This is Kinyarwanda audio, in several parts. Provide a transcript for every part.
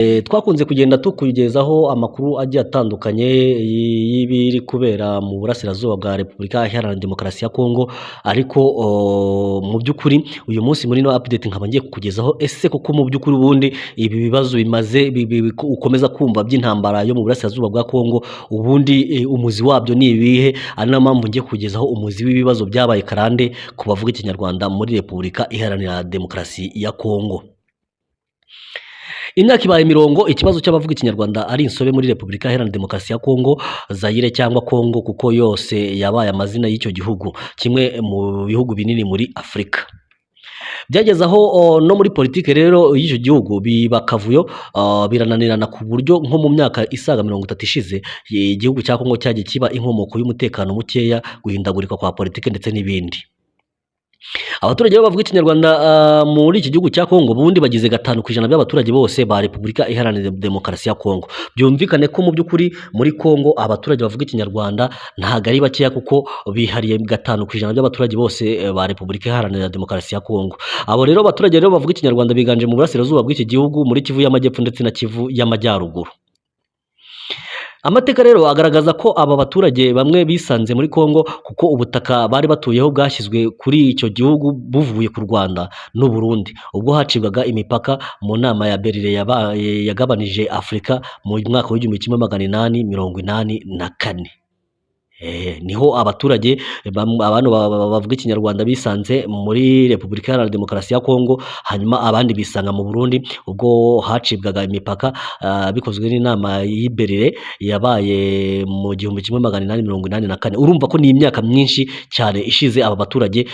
Twakunze kugenda tukugezaho amakuru agiye atandukanye y'ibiri kubera mu burasirazuba bwa Repubulika Iharanira Demokarasi ya Kongo, ariko mu by'ukuri uyu munsi muri ino update nkaba ngiye kukugezaho ese koko mu by'ukuri ubundi ibi bibazo bimaze ukomeza kumva by'intambara yo mu burasirazuba bwa Kongo, ubundi umuzi wabyo ni ibihe? Ari nayo mpamvu ngiye kukugezaho umuzi w'ibibazo byabaye karande ku bavuga ikinyarwanda muri Repubulika Iharanira Demokarasi ya Kongo. Imyaka ibaye mirongo ikibazo cy'abavuga ikinyarwanda ari insobe muri Repubulika Iharanira Demokarasi ya Kongo, Zaire cyangwa Kongo kuko yose yabaye amazina y'icyo gihugu, kimwe mu bihugu binini muri Afurika. Byageze aho no muri politike rero y'icyo gihugu biba akavuyo, birananirana ku buryo nko mu myaka isaga 30 ishize igihugu cya Kongo cyagiye kiba inkomoko y'umutekano mukeya, guhindagurika kwa politike ndetse n'ibindi. Abaturage bavuga ikinyarwanda muri iki gihugu cya Kongo bundi bagize 5% by'abaturage bose ba Repubulika Iharanira Demokarasi ya Kongo. Byumvikane ko mu by'ukuri muri Kongo abaturage bavuga ikinyarwanda ntago ari bakeya kuko bihariye 5% by'abaturage bose ba Repubulika Iharanira Demokarasi ya Kongo. Abo rero abaturage rero bavuga ikinyarwanda biganje mu burasirazuba bw'iki gihugu muri Kivu y'Amajyepfo ndetse na Kivu y'Amajyaruguru. Amateka rero agaragaza ko aba baturage bamwe bisanze muri Kongo kuko ubutaka bari batuyeho bwashyizwe kuri icyo gihugu buvuye ku Rwanda n'u Burundi, ubwo hacibwaga imipaka mu nama ya Berlin yagabanije Afurika mu mwaka w'1884. Niho abaturage abantu bavuga ikinyarwanda bisanze muri Repubulika Iharanira Demokarasi ya Kongo, hanyuma abandi bisanga mu Burundi ubwo hacibwaga imipaka bikozwe n'inama y'Iberlin yabaye mu 1884. Urumva ko ni imyaka myinshi cyane ishize aba baturage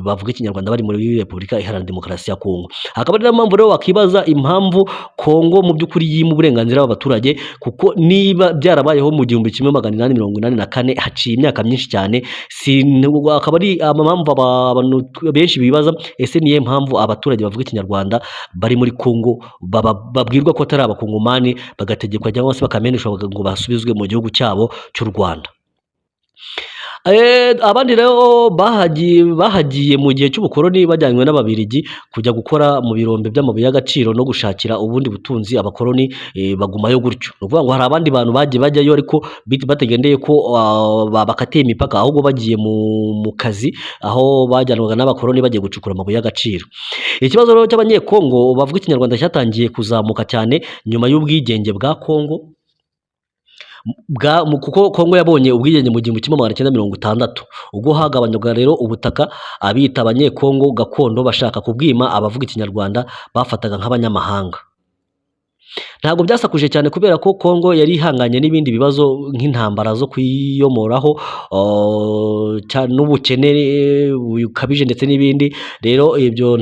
bavuga ikinyarwanda bari muri Repubulika Iharanira Demokarasi ya Kongo. Akaba ari mpamvu rero wakibaza impamvu Kongo mu by'ukuri yima uburenganzira bw'abaturage, kuko niba byarabayeho mu 1884 haciye imyaka myinshi cyane, akaba ari impamvu abantu benshi bibaza ese niye mpamvu abaturage bavuga ikinyarwanda bari muri Kongo babwirwa ko atari abakongomani bagategekwa cyangwa se bakameneshwa ngo basubizwe mu gihugu cyabo cy'u Rwanda. Abandi rero bahagiye mu gihe cy'ubukoroni bajyanywe n'Ababiligi kujya gukora mu birombe by'amabuye y'agaciro no gushakira ubundi butunzi abakoroni, bagumayo gutyo. Ni ukuvuga ngo hari abandi bantu bagiye bajyayo ariko batagendeye ko bakatiye imipaka, ahubwo bagiye mu kazi aho bajyanwaga n'abakoroni bagiye gucukura amabuye y'agaciro. Ikibazo rero cy'abanyekongo bavuga ikinyarwanda cyatangiye kuzamuka cyane nyuma y'ubwigenge bwa Kongo, kuko Kongo yabonye ubwigenge mu 1960 ubwo hagabanywaga rero ubutaka, abita abanyekongo gakondo bashaka kubwima abavuga ikinyarwanda bafataga nk'abanyamahanga. Ntabwo byasakuje cyane kubera ko Kongo yari ihanganye n'ibindi bibazo nk'intambara zo kwiyomoraho n'ubukene bukabije ndetse n'ibindi. Rero ibyo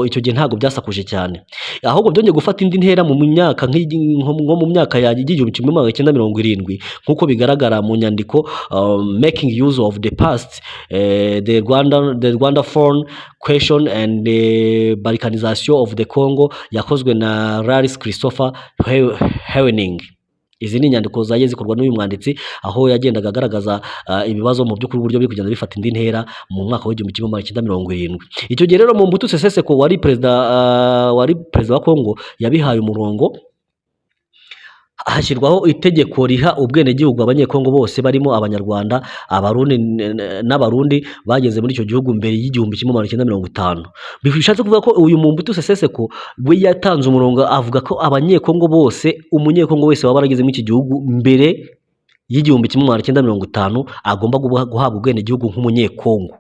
icyo gihe ntabwo byasakuje cyane, ahubwo byongeye gufata indi ntera mu myaka nko mu myaka ya 1970 nk'uko bigaragara mu nyandiko Making Use of the Past, the Rwanda Foreign Question and the Balkanization of the Congo, yakozwe na Laris Christopher Hewening. Izi ni inyandiko zagiye zikorwa n'uyu mwanditsi aho yagendaga agaragaza ibibazo mu by'ukuri uburyo biri kugenda bifata indi ntera mu mwaka w'1970. Icyo gihe rero Mobutu Sese Seko wari perezida wa Kongo yabihaye umurongo, hashyirwaho itegeko riha ubwenegihugu abanyekongo bose barimo Abanyarwanda, Abarundi n'Abarundi bageze muri icyo gihugu mbere y'1950. Bishatse kuvuga ko uyu Mobutu Sese Seko we yatanze umurongo avuga ko abanyekongo bose, umunyekongo wese waba yarageze muri iki gihugu mbere y'1950 agomba guhabwa ubwenegihugu nk'umunyekongo.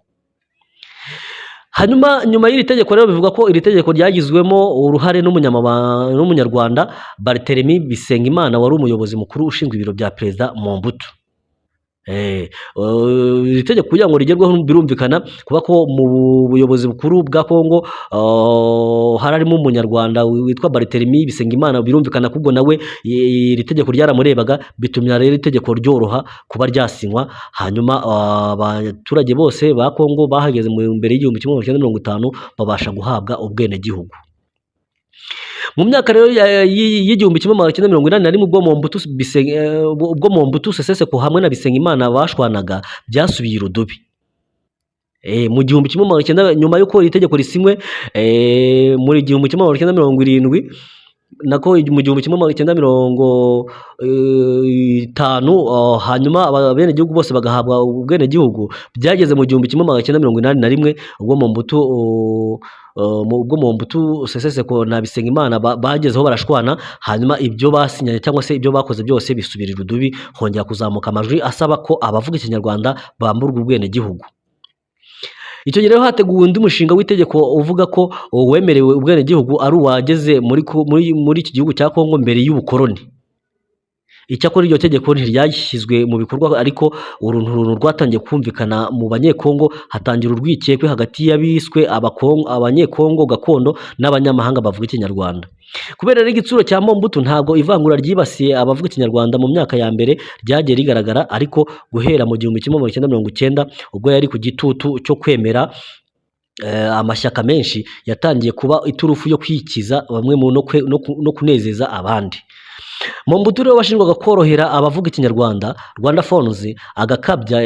Hanyuma nyuma y'iri tegeko rero bivuga ko iri tegeko ryagizwemo uruhare n'umunyarwanda Barthélemy Bisengimana wari umuyobozi mukuru ushinzwe ibiro bya Perezida Mobutu. Iri tegeko kugira ngo rigerweho birumvikana kuba ko mu buyobozi bukuru bwa Kongo harimo umunyarwanda witwa Barthélemy Bisengimana, birumvikana ko ubwo nawe iri tegeko ryaramurebaga, bitumye rero itegeko ryoroha kuba ryasinywa. Hanyuma abaturage bose ba Kongo bahageze mu mbere y'1950 babasha guhabwa ubwenegihugu. Mu myaka rero y'1981 ubwo Mobutu Sese Seko hamwe na Bisengimana bashwanaga byasubiye irudubi. Mu 1900 nyuma y'uko iri tegeko risinywe muri 1970 nako mu 1950, hanyuma abenegihugu bose bagahabwa ubwenegihugu, byageze mu 1981 ubwo Mobutu Sese Seko na Bisengimana bagezeho barashwana, hanyuma ibyo basinyanye cyangwa se ibyo bakoze byose bisubira irudubi, hongera kuzamuka amajwi asaba ko abavuga ikinyarwanda bamburwa ubwenegihugu. Icyo gihe rero hateguwe undi mushinga w'itegeko uvuga ko uwemerewe ubwenegihugu ari uwageze muri iki gihugu cya Kongo mbere y'ubukoloni. Icyakora iryo tegeko ntiryashyizwe mu bikorwa, ariko urunturuntu rwatangiye kumvikana mu banyekongo, hatangira urwikekwe hagati y'abiswe abanyekongo gakondo n'abanyamahanga bavuga ikinyarwanda. Kubera rero igitsuro cya Mobutu, ntabwo ivangura ryibasiye abavuga ikinyarwanda mu myaka ya mbere ryagiye rigaragara, ariko guhera mu 1990 ubwo yari ku gitutu cyo kwemera amashyaka menshi, yatangiye kuba iturufu yo kwikiza bamwe no kunezeza abandi. Mobutu rero washinjwaga korohera abavuga ikinyarwanda, Rwanda Phones agakabya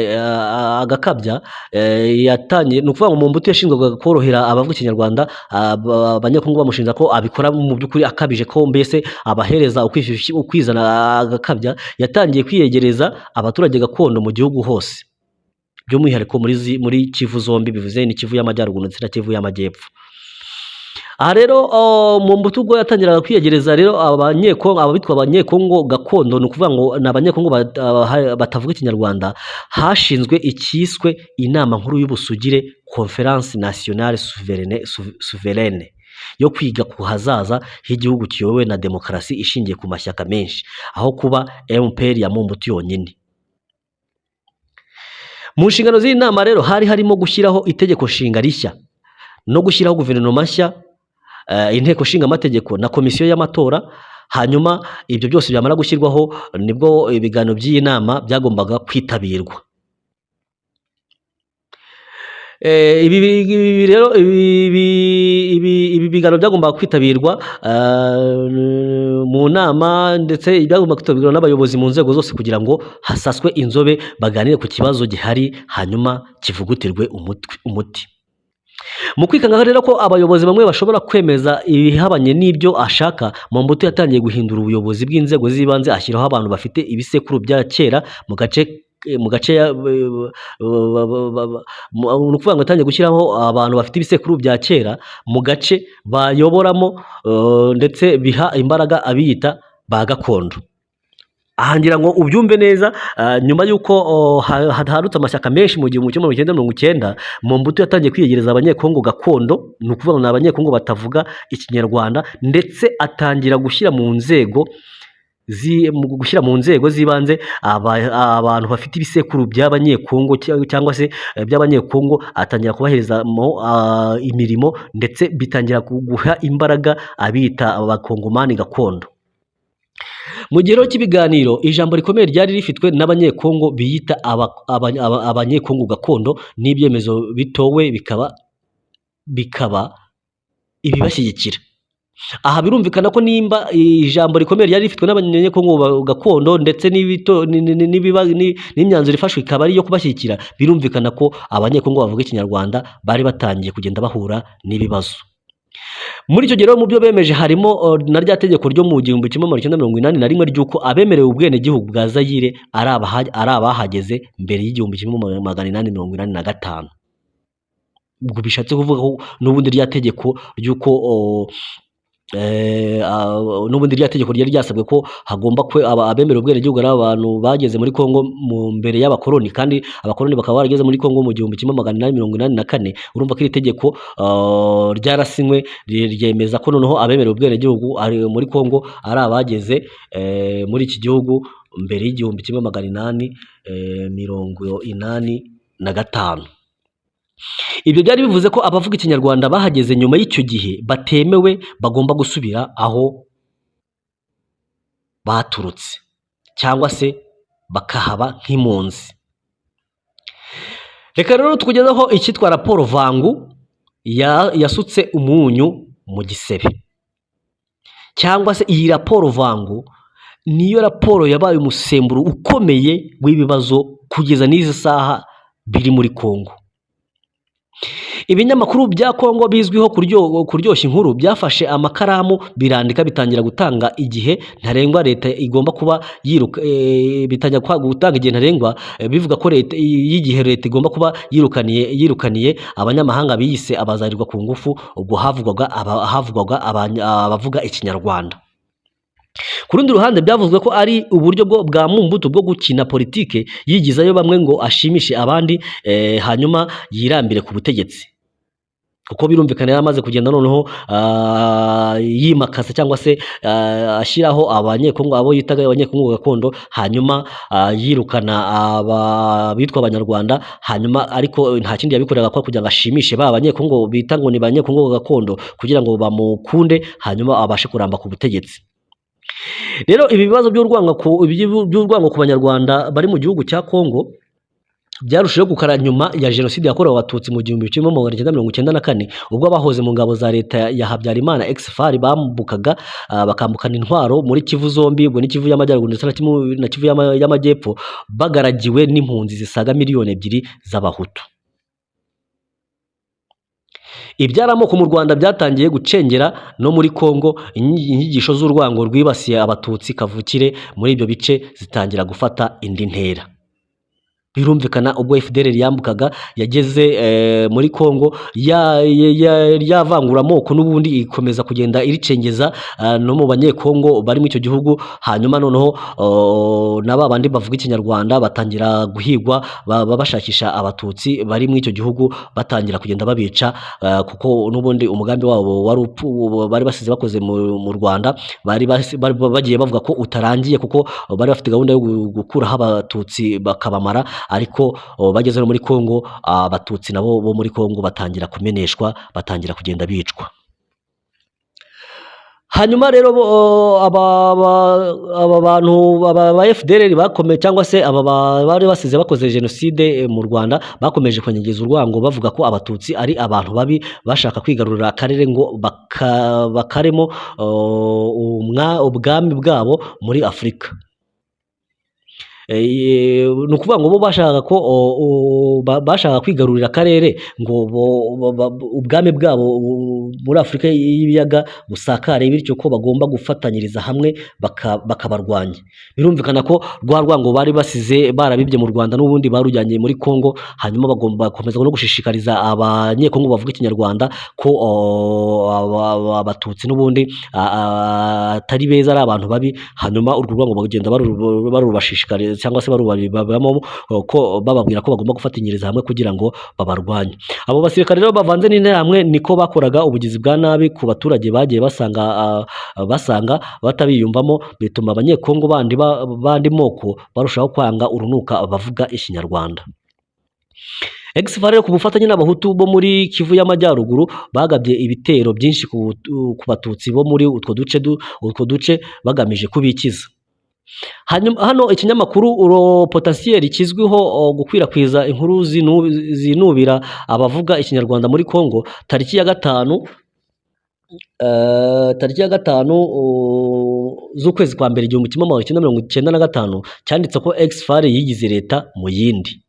yatangiye, ni ukuvuga ngo Mobutu yashinjwaga korohera abavuga ikinyarwanda, abanyekongo bamushinja ko abikora mu by'ukuri akabije, ko mbese abahereza ukwizana agakabya. Yatangiye kwiyegereza abaturage gakondo mu gihugu hose, by'umwihariko muri Kivu zombi, bivuze ni Kivu y'Amajyaruguru ndetse na Kivu y'Amajyepfo. Aha rero Mobutu ubwo yatangiraga kwiyegereza rero abitwa abanyekongo gakondo, ni ukuvuga ngo ni abanyekongo batavuga ikinyarwanda, hashinzwe icyiswe inama nkuru y'ubusugire, Conference Nationale Souveraine, yo kwiga ku hazaza h'igihugu kiyobowe na demokarasi ishingiye ku mashyaka menshi, aho kuba MPR ya Mobutu yonyine. Mu nshingano z'iyi nama rero hari harimo gushyiraho itegeko nshinga rishya no gushyiraho guverinoma nshya, inteko nshinga amategeko na komisiyo y'amatora. Hanyuma ibyo byose byamara gushyirwaho, nibwo ibiganiro by'iyi nama byagombaga kwitabirwa. Ibi biganiro byagombaga kwitabirwa mu nama, ndetse byagombaga kwitabirwa n'abayobozi mu nzego zose, kugira ngo hasaswe inzobe baganire ku kibazo gihari, hanyuma kivugutirwe umuti. Mu kwikanga rero ko abayobozi bamwe bashobora kwemeza ibihabanye n'ibyo ashaka, Mobutu yatangiye guhindura ubuyobozi bw'inzego z'ibanze, ashyiraho abantu bafite ibisekuru bya kera mu gace ni ukuvuga ngo yatangiye gushyiraho abantu bafite ibisekuru bya kera mu gace bayoboramo, ndetse biha imbaraga abiyita ba gakondo. Aha ngira ngo ubyumve neza, nyuma y'uko hadutse amashyaka menshi mu 1990, Mobutu yatangiye kwiyegereza abanyekongo gakondo, ni ukuvuga ngo ni abanyekongo batavuga ikinyarwanda, ndetse atangira gushyira mu nzego z'ibanze abantu bafite ibisekuru by'abanyekongo cyangwa se by'abanyekongo, atangira kubaherezamo imirimo, ndetse bitangira guha imbaraga abita abakongomani gakondo. Mu gihe cy'ibiganiro, ijambo rikomeye ryari rifitwe n'abanyekongo biyita abanyekongo gakondo, n'ibyemezo bitowe bikaba ibibashyigikira. Aha birumvikana ko nimba ijambo rikomeye ryari rifitwe n'abanyekongo gakondo, ndetse n'imyanzuro ifashwe ikaba ari iyo kubashyigikira, birumvikana ko abanyekongo bavuga ikinyarwanda bari batangiye kugenda bahura n'ibibazo. Muri icyo gihe rero mu byo bemeje harimo na rya tegeko ryo mu 1981 ry'uko abemerewe ubwenegihugu bwa Zaire ari abahageze mbere y'1885. Ubwo bishatse kuvuga ko n'ubundi rya tegeko ry'uko n'ubundi rya tegeko ryari ryasabwe ko hagomba abemerewe ubwenegihugu ari abantu bageze muri Kongo mu mbere y'abakoloni, kandi abakoloni bakaba barageze muri Kongo mu 1884. Urumva ko iri tegeko ryarasinywe ryemeza ko noneho abemerewe ubwenegihugu muri Kongo ari abageze muri iki gihugu mbere y'1885. Ibyo byari bivuze ko abavuga ikinyarwanda bahageze nyuma y'icyo gihe batemewe, bagomba gusubira aho baturutse, cyangwa se bakahaba nk'impunzi. Reka rero tukugezaho icyitwa raporo Vangu yasutse umunyu mu gisebe, cyangwa se iyi raporo Vangu niyo raporo yabaye umusemburo ukomeye w'ibibazo kugeza n'izi saha biri muri Kongo. Ibinyamakuru bya Kongo bizwiho kuryoshya inkuru byafashe amakaramu birandika bitangira gutanga igihe ntarengwa leta igomba kuba bitangira gutanga igihe ntarengwa bivuga ko leta y'igihe leta igomba kuba yirukaniye abanyamahanga biyise abazarirwa ku ngufu, ubwo havugwaga abavuga ikinyarwanda. Ku rundi ruhande byavuzwe ko ari uburyo bwa Mumbutu bwo gukina politike yigizayo bamwe ngo ashimishe abandi hanyuma yirambire ku butegetsi, kuko birumvikana yaramaze kugenda noneho yimakasa cyangwa se ashyiraho abanyekongo, abo yitaga abanyekongo gakondo, hanyuma yirukana bitwa abanyarwanda, hanyuma ariko nta kindi yabikoreraga ko kugira ngo ashimishe ba abanyekongo bita ngo ni abanyekongo gakondo kugira ngo bamukunde hanyuma abashe kuramba ku butegetsi. Rero ibi bibazo by'urwango ku banyarwanda bari mu gihugu cya Kongo byarushijeho gukara nyuma ya jenoside yakorewe abatutsi mu 1994, ubwo abahoze mu ngabo za leta ya Habyarimana ex-FARI bambukaga bakambukana intwaro muri Kivu zombi, ubwo ni Kivu y'Amajyaruguru ndetse na Kivu y'Amajyepfo, bagaragiwe n'impunzi zisaga miliyoni 2 z'abahutu. Ibyaramoko mu Rwanda byatangiye gucengera no muri Kongo, inyigisho z'urwango rwibasiye abatutsi kavukire muri ibyo bice zitangira gufata indi ntera. Birumvikana ubwo FDLR yambukaga yageze muri Kongo yavangura amoko n'ubundi ikomeza kugenda iricengeza no mu banyekongo bari mu icyo gihugu, hanyuma noneho naba bandi bavuga ikinyarwanda batangira guhigwa bashakisha abatutsi bari mu icyo gihugu, batangira kugenda babica kuko n'ubundi umugambi wabo bari basize bakoze mu Rwanda, bari bagiye bavuga ko utarangiye kuko bari bafite gahunda yo gukuraho abatutsi bakabamara, ariko bageze no muri Kongo abatutsi nabo bo muri Kongo batangira kumeneshwa, batangira kugenda bicwa. Hanyuma rero aba bantu ba FDLR bakomeye cyangwa se bari basize bakoze jenoside mu Rwanda bakomeje kwenyegeza urwango bavuga ko abatutsi ari abantu babi bashaka kwigarurira akarere ngo bakaremo ubwami bwabo muri Afurika. Ni ukuvuga ngo bo bashaka kwigarurira akarere ngo ubwami bwabo muri Afurika y'ibiyaga busakare, bityo ko bagomba gufatanyiriza hamwe bakabarwanya. Birumvikana ko rwa rwango bari basize barabibye mu Rwanda n'ubundi barujyanye muri Kongo, hanyuma bagomba gukomeza no gushishikariza abanyekongo bavuga ikinyarwanda ko abatutsi n'ubundi atari beza, ari abantu babi, hanyuma urwo rwango bagenda barubashishikariza cyangwa se babamo ko bababwira ko bagomba gufatanyiriza hamwe kugira ngo babarwanye. Abo basirikare rero bavanze n'interahamwe niko bakoraga ubugizi bwa nabi ku baturage bagiye basanga batabiyumvamo, bituma abanyekongo bandi moko barushaho kwanga urunuka bavuga ikinyarwanda. ex-FARI ku bufatanye n'abahutu bo muri Kivu y'Amajyaruguru bagabye ibitero byinshi ku batutsi bo muri utwo duce bagamije kubikiza. Hano ikinyamakuru Potentiel kizwiho gukwirakwiza inkuru zinubira abavuga ikinyarwanda muri Kongo, tariki ya gatanu z'ukwezi kwa mbere 1995 cyanditse ko ex-FARI yigize leta mu yindi.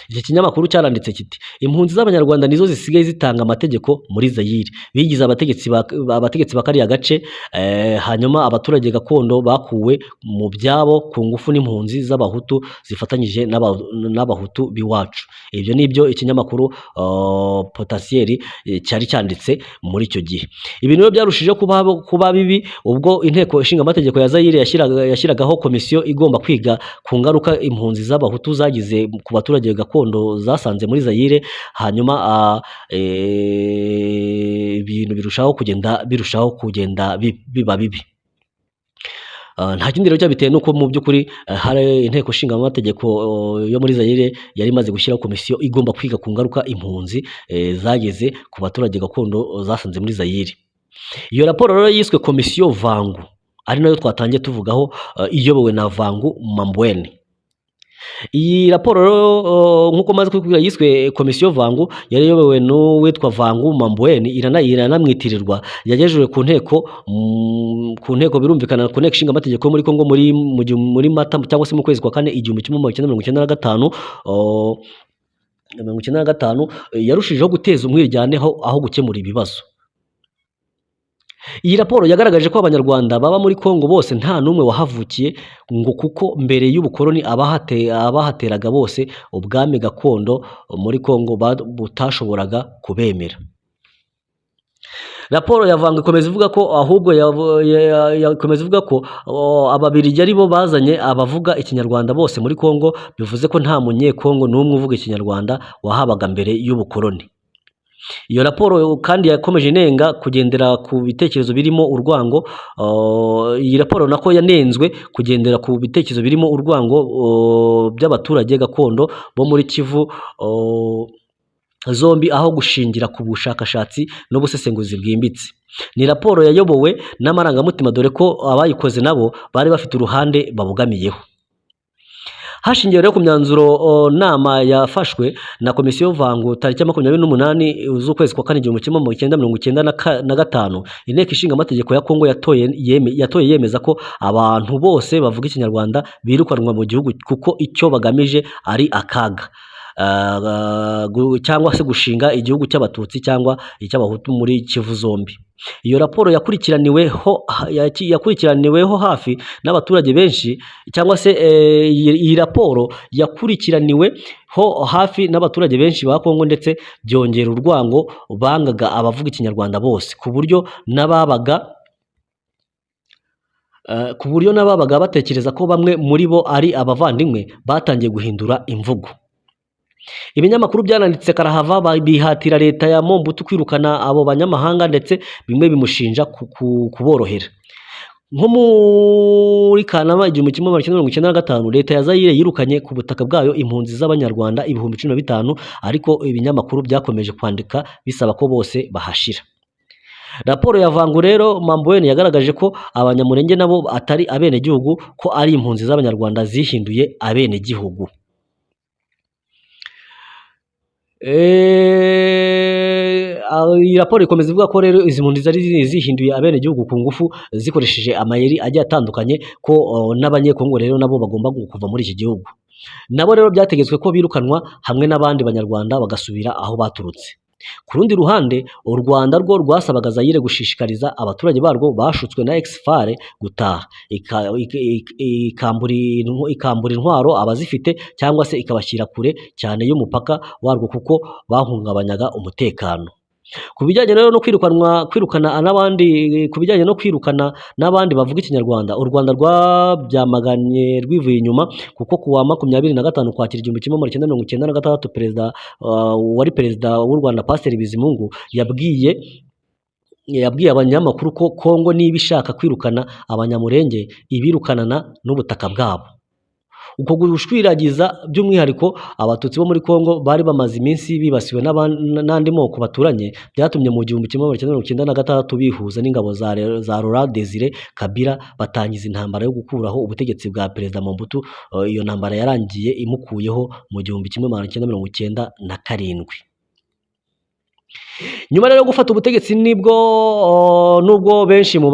Iki kinyamakuru cyaranditse kiti impunzi z'abanyarwanda nizo zisigaye zitanga amategeko muri Zaire, bigize abategetsi ba kariya gace, hanyuma abaturage gakondo bakuwe mu byabo ku ngufu n'impunzi z'abahutu zifatanyije n'abahutu biwacu. Ibyo nibyo ikinyamakuru Potentiel cyari cyanditse muri icyo gihe. Ibintu rero byarushijeho kuba bibi ubwo inteko ishinga amategeko ya Zaire yashyiragaho komisiyo igomba kwiga ku ngaruka impunzi z'abahutu zagize ku baturage gakondo zasanze muri Zaire, hanyuma ibintu birushaho kugenda biba bibi. Nta kindi rero cyabiteye nuko mu by'ukuri hari inteko ishinga amategeko yo muri Zaire yari imaze gushyiraho komisiyo igomba kwiga ku ngaruka impunzi zageze ku baturage gakondo zasanze muri Zaire. Iyo raporo rero yiswe komisiyo Vangu, ari nayo twatangiye tuvugaho, iyobowe na Vangu Mambweni. Iyi raporo nk'uko maze kubwira yiswe komisiyo Vangu, yari yobewe n'uwitwa Vangu Mambweni, iranamwitirirwa, yagejejwe ku nteko birumvikana ku nteko ishinga amategeko muri Kongo muri Mata cyangwa se mu kwezi kwa kane 1995. 1995 yarushijeho guteza umwiryane aho gukemura ibibazo. Iyi raporo yagaragaje ko abanyarwanda baba muri Kongo bose nta n'umwe wahavukiye ngo kuko mbere y'ubukoloni abahateraga bose ubwami gakondo muri Kongo butashoboraga kubemera. Raporo yavanga ikomeza ivuga ko ahubwo yakomeza ivuga ko ababirigi ari bo bazanye abavuga ikinyarwanda bose muri Kongo, bivuze ko nta munyekongo n'umwe uvuga ikinyarwanda wahabaga mbere y'ubukoloni. Iyo raporo kandi yakomeje inenga kugendera ku bitekerezo birimo urwango. Iyi raporo nako yanenzwe kugendera ku bitekerezo birimo urwango by'abaturage gakondo bo muri Kivu zombi aho gushingira ku bushakashatsi n'ubusesenguzi bwimbitse. Ni raporo yayobowe n'amarangamutima dore ko abayikoze nabo bari bafite uruhande babugamiyeho. Hashingiwe rero ku myanzuro nama yafashwe na komisiyo vango tariki 28 z'ukwezi kwa 4 1995, inteko ishinga amategeko ya Kongo yatoye yemeza ko abantu bose bavuga ikinyarwanda birukanwa mu gihugu kuko icyo bagamije ari akaga cyangwa se gushinga igihugu cy'abatutsi cyangwa icy'abahutu muri Kivu zombi. Iyo raporo yakurikiraniweho hafi n'abaturage benshi, cyangwa se iyi raporo yakurikiraniweho hafi n'abaturage benshi ba Kongo, ndetse byongera urwango bangaga abavuga ikinyarwanda bose ku buryo n'ababaga batekereza ko bamwe muri bo ari abavandimwe batangiye guhindura imvugo. Ibinyamakuru byananditse karahava bihatira leta ya Mobutu kwirukana abo banyamahanga, ndetse bimwe bimushinja kuborohera. Nko muri Kanama 1995 leta ya Zaire yirukanye ku butaka bwayo impunzi z'abanyarwanda 15,000, ariko ibinyamakuru byakomeje kwandika bisaba ko bose bahashira. Raporo ya Vangu rero Mamboene yagaragaje ko abanyamurenge nabo atari abenegihugu, ko ari impunzi z'abanyarwanda zihinduye abenegihugu. Iyi raporo ikomeza ivuga ko rero izi mpunzi zari zihinduye abenegihugu ku ngufu zikoresheje amayeri agiye atandukanye, ko n'abanyekongo rero nabo bagomba kuva muri iki gihugu. Nabo rero byategetswe ko birukanwa hamwe n'abandi banyarwanda bagasubira aho baturutse. Ku rundi ruhande, u Rwanda rwo rwasabaga Zaire gushishikariza abaturage barwo bashutswe na Exfare gutaha, ikambura intwaro abazifite, cyangwa se ikabashyira kure cyane y'umupaka warwo kuko bahungabanyaga umutekano. Ku bijyanye rero no kwirukana n'abandi bavuga ikinyarwanda, u Rwanda rwabyamaganye rwivuye inyuma, kuko kuwa 25 Ukwakira 1996 perezida wari perezida w'u Rwanda Pasiteri Bizimungu yabwiye abanyamakuru ko Kongo niba ishaka kwirukana abanyamurenge ibirukanana n'ubutaka bwabo. Uko gushwiragiza by'umwihariko abatutsi bo muri Kongo bari bamaze iminsi bibasiwe n'andi moko baturanye, byatumye mu 1996 bihuza n'ingabo za Laurent Désiré Kabila batangiza intambara yo gukuraho ubutegetsi bwa Perezida Mobutu. Iyo ntambara yarangiye imukuyeho mu 1997. Nyuma rero gufata ubutegetsi nubwo benshi mu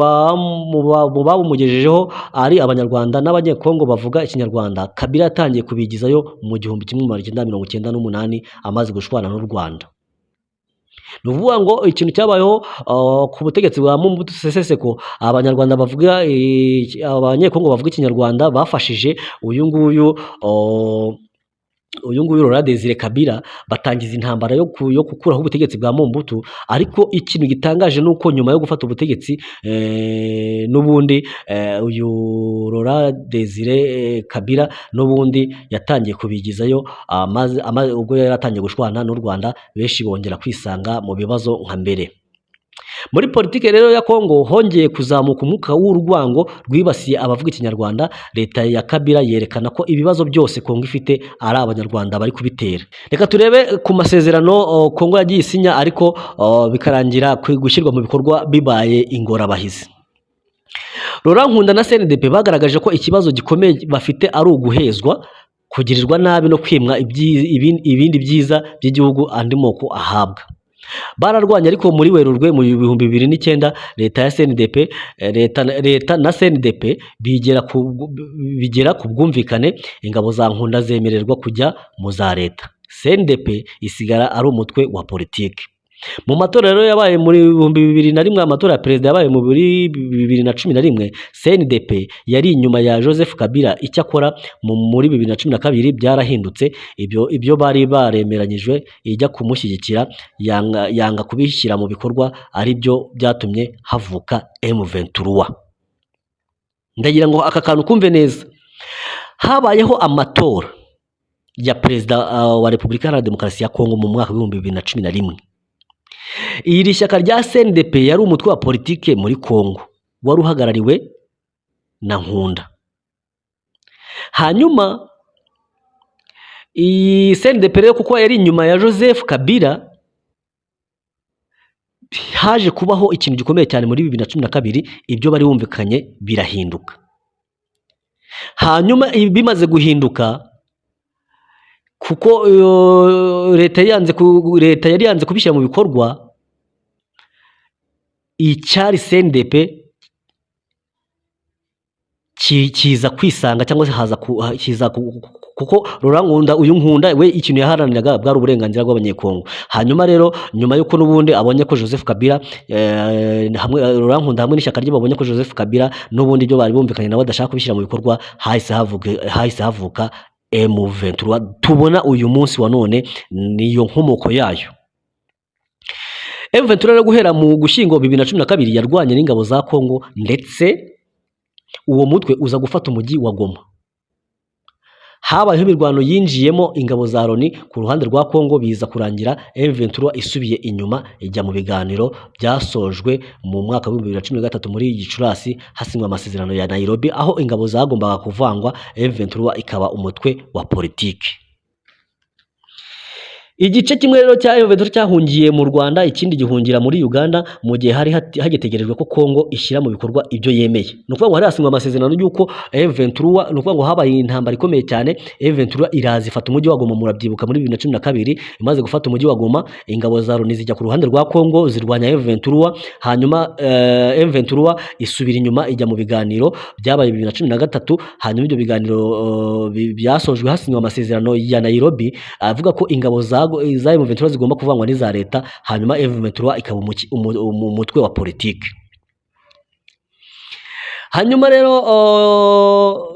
babumugejejeho ari abanyarwanda n'abanyekongo bavuga ikinyarwanda, Kabila yatangiye kubigizayo mu 1998 amaze gushwana n'u Rwanda. Ni ukuvuga ngo ikintu cyabayeho ku butegetsi bwa Mobutu Sese Seko, abanyekongo bavuga ikinyarwanda bafashije uyu nguyu Laurent Désiré Kabila batangiza intambara yo gukuraho ubutegetsi bwa Mobutu. Ariko ikintu gitangaje nuko nyuma yo gufata ubutegetsi n'ubundi uyu Laurent Désiré Kabila n'ubundi yatangiye kubigizayo, ubwo yari atangiye gushwana n'u Rwanda, benshi bongera kwisanga mu bibazo nka mbere. Muri politike rero ya Kongo hongeye kuzamuka umwuka w'urwango rwibasiye abavuga ikinyarwanda. Leta ya Kabila yerekana ko ibibazo byose Kongo ifite ari abanyarwanda bari kubitera. Reka turebe ku masezerano Kongo yagiye isinya, ariko bikarangira gushyirwa mu bikorwa bibaye ingorabahizi. Laurent Nkunda na CNDP bagaragaje ko ikibazo gikomeye bafite ari uguhezwa, kugirirwa nabi no kwimwa ibindi byiza by'igihugu andi moko ahabwa. Bararwanya, ariko muri Werurwe mu 2009 leta na CNDP bigera ku bwumvikane, ingabo za Nkunda zemererwa kujya mu za leta. CNDP isigara ari umutwe wa politiki. Mu matora rero yabaye muri 2001, amatora ya perezida yabaye muri 2011, CNDP yari inyuma ya Joseph Kabila. Icyakora muri 2012 byarahindutse, ibyo bari baremeranyijwe ijya kumushyigikira yanga kubishyira mu bikorwa, ari byo byatumye havuka M23. Ndagira ngo aka kantu kumve neza. Habayeho amatora ya perezida wa Repubulika Iharanira Demokarasi ya Kongo mu mwaka wa 2011. Iri shyaka rya CNDP yari umutwe wa politike muri Kongo wari uhagarariwe na Nkunda. Hanyuma iyi CNDP rero kuko yari inyuma ya Joseph Kabila, haje kubaho ikintu gikomeye cyane muri 2012, ibyo bari bumvikanye birahinduka. Hanyuma bimaze guhinduka, kuko leta yari yanze kubishyira mu bikorwa, icyari CNDP kiza kwisanga cyangwa se kiza kuko Nkunda, uyu Nkunda we ikintu yaharaniraga bwari uburenganzira bw'abanyekongo. Hanyuma rero nyuma yuko n'ubundi abonye ko Joseph Kabila hamwe Nkunda hamwe n'ishyaka rye babonye ko Joseph Kabila n'ubundi ibyo bari bumvikanye nawe adashaka kubishyira mu bikorwa, hahise havuka M23 tubona uyu munsi wa none. Niyo nkomoko yayo. M23 rero guhera mu Gushyingo 2012 yarwanye n'ingabo za Kongo, ndetse uwo mutwe uza gufata umujyi wa Goma. Habayeho imirwano yinjiyemo ingabo za Loni ku ruhande rwa Kongo, biza kurangira M23 isubiye inyuma ijya mu biganiro byasojwe mu mwaka wa 2013 muri Gicurasi, hasinywa amasezerano ya Nairobi, aho ingabo zagombaga kuvangwa, M23 ikaba umutwe wa politiki. Igice kimwe rero cya M23 cyahungiye mu Rwanda, ikindi gihungira muri Uganda, mu gihe hari hagitegerejwe ko Kongo ishyira mu bikorwa ibyo yemeye. Ni ukuvuga ngo hari hasinywa amasezerano y'uko M23, ni ukuvuga ngo habaye intambara ikomeye cyane, M23 iraza ifata umujyi wa Goma. Murabyibuka muri 2012 imaze gufata umujyi wa Goma, ingabo za Loni zijya ku ruhande rwa Kongo zirwanya M23. Hanyuma M23 isubira inyuma ijya mu biganiro byabaye 2013. Hanyuma ibyo biganiro byasojwe hasinywa amasezerano ya Nairobi avuga ko ingabo za M23 zigomba kuvangwa n'iza leta, hanyuma M23 ikaba umutwe wa politiki. Hanyuma rero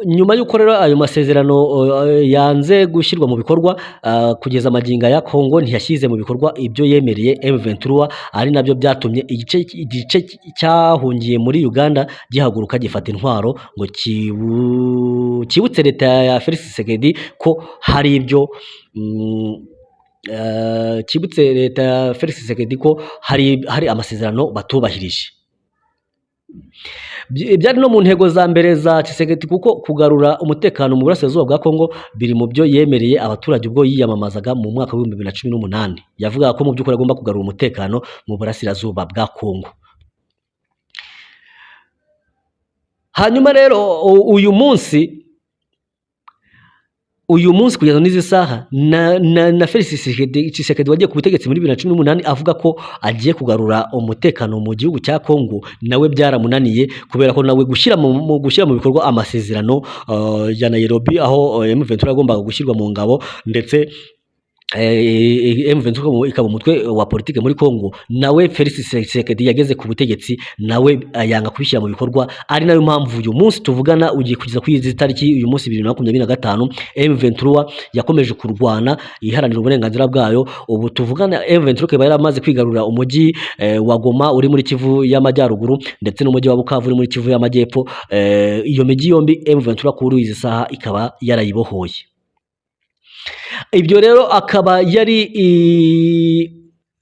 nyuma y'uko rero ayo masezerano yanze gushyirwa mu bikorwa, kugeza amaginga ya Kongo ntiyashyize mu bikorwa ibyo yemereye M23, ari nabyo byatumye igice cyahungiye muri Uganda gihaguruka gifata intwaro ngo kibutse leta ya Felix Tshisekedi ko hari ibyo kibutse leta ya Felix Tshisekedi ko hari amasezerano batubahirije. Byari no mu ntego za mbere za Tshisekedi, kuko kugarura umutekano mu burasirazuba bwa Kongo biri mu byo yemereye abaturage ubwo yiyamamazaga mu mwaka wa 2018. Yavugaga ko mu by'ukuri agomba kugarura umutekano mu burasirazuba bwa Kongo. Hanyuma rero uyu munsi kugeza n'izi saha na Felix Tshisekedi wagiye ku butegetsi muri 2018 avuga ko agiye kugarura umutekano mu gihugu cya Kongo, nawe byaramunaniye, kubera ko nawe gushyira mu bikorwa amasezerano ya Nairobi, aho M23 agombaga gushyirwa mu ngabo, ndetse M23 ikaba umutwe wa politike muri Kongo. Nawe Felix Tshisekedi yageze ku butegetsi, nawe yanga kubishyira mu bikorwa. Ari nayo mpamvu uyu munsi tuvugana ugiye kugeza kuri izi tariki, uyu munsi 2025, M23 yakomeje kurwana iharanira uburenganzira bwayo. Ubu tuvugana M23 ikaba yaramaze kwigarurira umujyi wa Goma uri muri Kivu y'Amajyaruguru, ndetse n'umujyi wa Bukavu uri muri Kivu y'Amajyepfo. Iyo mijyi yombi M23 kuri izi saha ikaba yarayibohoye. Ibyo rero akaba yari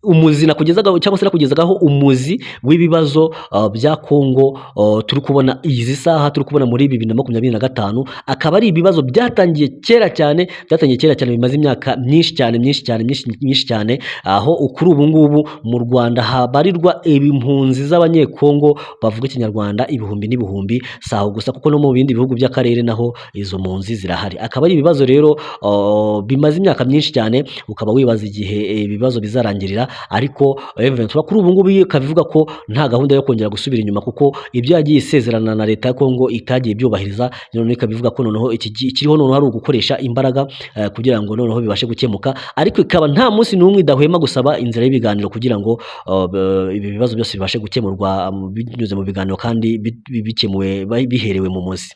umuzi nakugezagaho, cyangwa se nakugezagaho umuzi w'ibibazo bya Kongo turi kubona izi saha, turi kubona muri 2025. Akaba ari ibibazo byatangiye kera cyane, bimaze imyaka myinshi cyane, aho kuri ubu ngubu mu Rwanda habarirwa impunzi z'abanyekongo bavuga ikinyarwanda ibihumbi n'ibihumbi. Saho gusa kuko no mu bindi bihugu by'akarere naho izo mpunzi zirahari. Akaba ari ibibazo rero bimaze imyaka myinshi cyane, ukaba wibaza igihe ibibazo bizarangirira. ariko M23 kuri ubu ngubu ikaba ivuga ko nta gahunda yo kongera gusubira inyuma kuko ibyo yagiye isezerana na leta ya Kongo itagiye byubahiriza, none ikaba ivuga ko noneho ikiriho noneho ari ugukoresha imbaraga kugira ngo noneho bibashe gukemuka, ariko ikaba nta munsi n'umwe idahwema gusaba inzira y'ibiganiro kugira ngo ibi bibazo byose bibashe gukemurwa binyuze mu biganiro kandi bikemuwe biherewe mu muzi.